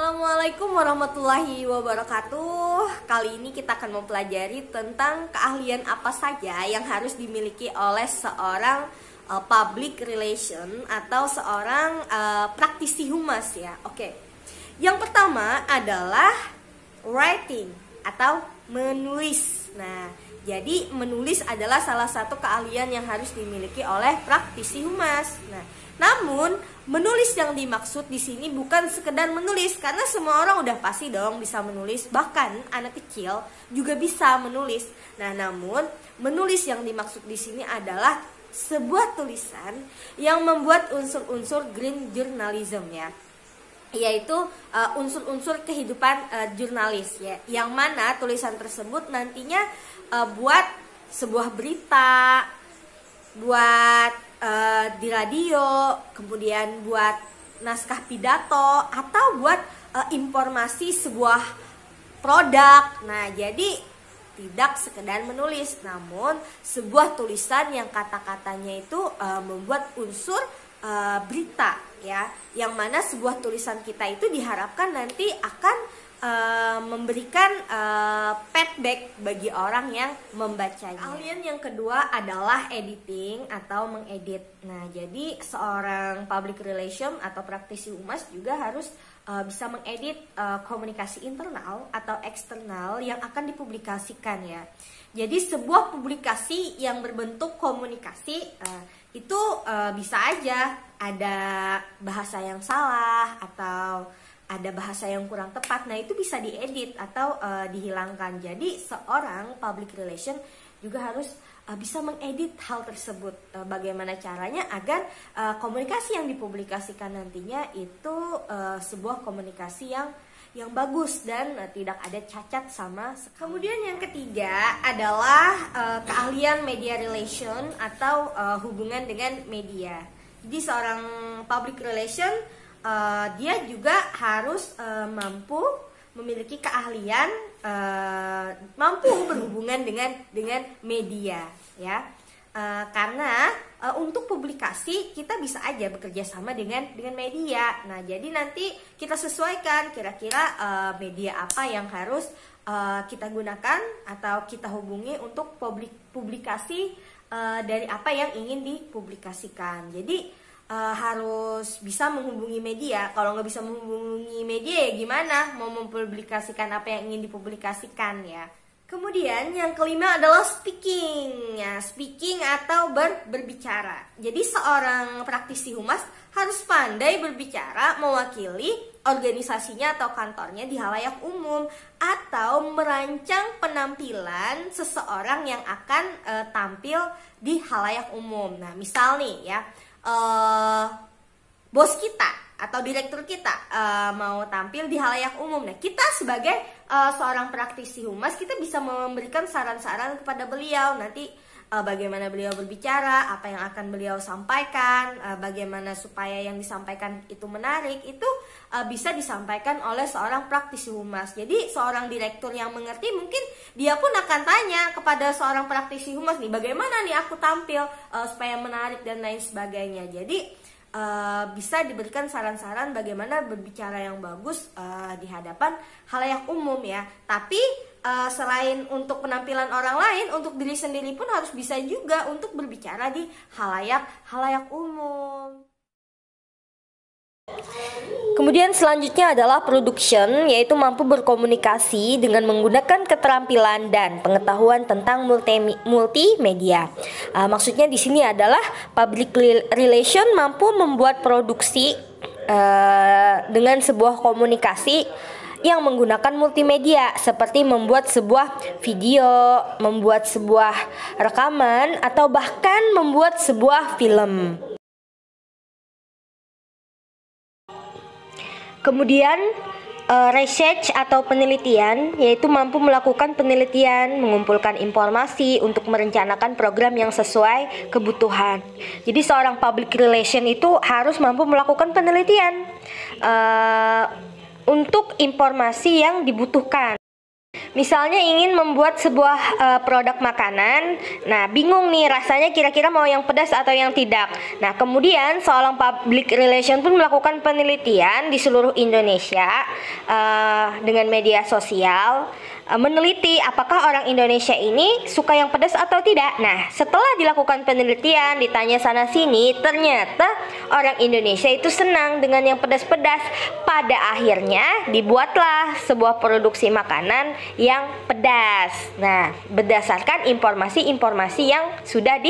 Assalamualaikum warahmatullahi wabarakatuh. Kali ini kita akan mempelajari tentang keahlian apa saja yang harus dimiliki oleh seorang public relation atau seorang praktisi humas ya. Oke. Yang pertama adalah writing atau menulis. Nah, jadi menulis adalah salah satu keahlian yang harus dimiliki oleh praktisi humas. Nah, namun menulis yang dimaksud di sini bukan sekedar menulis, karena semua orang udah pasti dong bisa menulis, bahkan anak kecil juga bisa menulis. Nah, namun menulis yang dimaksud di sini adalah sebuah tulisan yang membuat unsur-unsur green journalism ya, yaitu unsur-unsur kehidupan jurnalis ya, yang mana tulisan tersebut nantinya buat sebuah berita, buat di radio, kemudian buat naskah pidato, atau buat informasi sebuah produk. Nah, jadi tidak sekedar menulis, namun sebuah tulisan yang kata-katanya itu membuat unsur berita ya, yang mana sebuah tulisan kita itu diharapkan nanti akan memberikan feedback bagi orang yang membacanya. Keahlian yang kedua adalah editing atau mengedit. Nah, jadi seorang public relation atau praktisi humas juga harus bisa mengedit komunikasi internal atau eksternal yang akan dipublikasikan ya. Jadi sebuah publikasi yang berbentuk komunikasi itu bisa aja ada bahasa yang salah atau ada bahasa yang kurang tepat. Nah, itu bisa diedit atau dihilangkan. Jadi seorang public relation juga harus bisa mengedit hal tersebut. Bagaimana caranya agar komunikasi yang dipublikasikan nantinya itu sebuah komunikasi yang bagus dan tidak ada cacat sama sekali. Kemudian yang ketiga adalah keahlian media relation atau hubungan dengan media. Jadi seorang public relation dia juga harus mampu memiliki keahlian mampu berhubungan dengan media ya, karena untuk publikasi kita bisa aja bekerja sama dengan media. Nah, jadi nanti kita sesuaikan kira-kira media apa yang harus kita gunakan atau kita hubungi untuk publikasi dari apa yang ingin dipublikasikan. Jadi harus bisa menghubungi media. Kalau nggak bisa menghubungi media ya gimana mau mempublikasikan apa yang ingin dipublikasikan ya. Kemudian yang kelima adalah speaking ya, speaking atau berbicara. Jadi seorang praktisi humas harus pandai berbicara mewakili organisasinya atau kantornya di halayak umum, atau merancang penampilan seseorang yang akan tampil di halayak umum. Nah, misal nih ya, bos kita atau direktur kita mau tampil di halayak umum. Nah, kita sebagai seorang praktisi humas, kita bisa memberikan saran-saran kepada beliau nanti bagaimana beliau berbicara, apa yang akan beliau sampaikan, bagaimana supaya yang disampaikan itu menarik, itu bisa disampaikan oleh seorang praktisi humas. Jadi seorang direktur yang mengerti mungkin dia pun akan tanya kepada seorang praktisi humas nih, bagaimana nih aku tampil supaya menarik dan lain sebagainya. Jadi bisa diberikan saran-saran bagaimana berbicara yang bagus di hadapan halayak umum ya. Tapi selain untuk penampilan orang lain, untuk diri sendiri pun harus bisa juga untuk berbicara di halayak umum. Kemudian selanjutnya adalah production, yaitu mampu berkomunikasi dengan menggunakan keterampilan dan pengetahuan tentang multimedia. Maksudnya di sini adalah public relation mampu membuat produksi dengan sebuah komunikasi yang menggunakan multimedia, seperti membuat sebuah video, membuat sebuah rekaman, atau bahkan membuat sebuah film. Kemudian research atau penelitian, yaitu mampu melakukan penelitian, mengumpulkan informasi untuk merencanakan program yang sesuai kebutuhan. Jadi seorang public relation itu harus mampu melakukan penelitian untuk informasi yang dibutuhkan. Misalnya ingin membuat sebuah produk makanan, nah bingung nih rasanya kira-kira mau yang pedas atau yang tidak. Nah kemudian seorang public relation pun melakukan penelitian di seluruh Indonesia dengan media sosial, meneliti apakah orang Indonesia ini suka yang pedas atau tidak. Nah setelah dilakukan penelitian, ditanya sana sini, ternyata orang Indonesia itu senang dengan yang pedas-pedas. Pada akhirnya dibuatlah sebuah produksi makanan yang pedas. Nah, berdasarkan informasi-informasi yang sudah